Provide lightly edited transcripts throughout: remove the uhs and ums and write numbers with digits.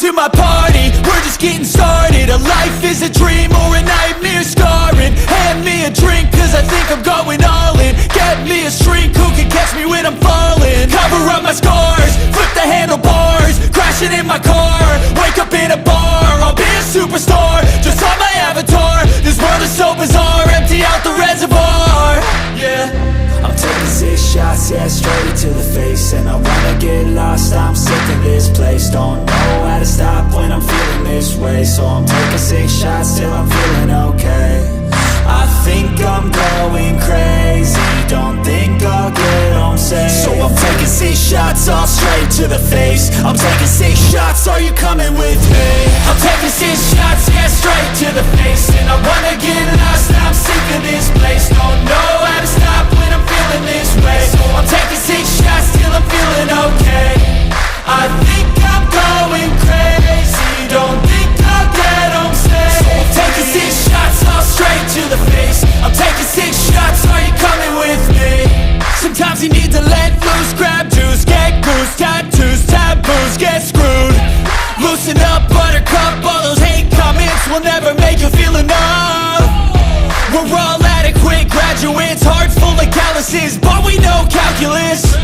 to my party, we're just getting started. A life is a dream or a nightmare scarring. Hand me a drink cause I think I'm going all in. Get me a shrink who can catch me when I'm falling. Cover up my scars, flip the handlebars, crashing in my car, wake up in a bar. I'll be a superstar, just on my avatar. This world is so bizarre, empty out the reservoir. Yeah, I'm taking 6 shots, yeah, straight to the face. And I wanna get lost, I'm sick of this place. Don't know how to stop when I'm feeling this way. So I'm taking 6 shots till I'm feeling okay. I think I'm going crazy, don't think I'll get home safe. So I'm taking 6 shots, all straight to the face. I'm taking 6 shots, are you coming with me? I'm taking 6 shots, yeah, straight to the face. And I wanna get lost, I'm sick of this place. Don't know how to stop when I'm feeling this way. So I'm taking 6 shots till I'm feeling okay. I think I'm going crazy, don't think I'll get home safe. So I'm taking 6 shots, all straight to the face. I'm taking 6 shots, are you coming with me? Sometimes you need to let loose, grab juice, get goose, tattoos, taboos, get screwed. Loosen up, buttercup, all those hate comments will never make you feel enough. We're all adequate graduates, hearts full of calluses, but we know calculus.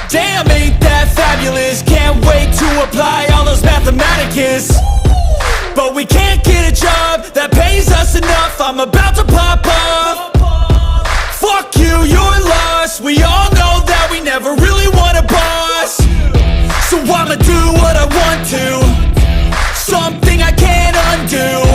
Damn, ain't that fabulous? Can't wait to apply all those mathematicus. But we can't get a job that pays us enough. I'm about to pop off. Fuck you, you're lost. We all know that we never really want a boss. So I'ma do what I want to, something I can't undo.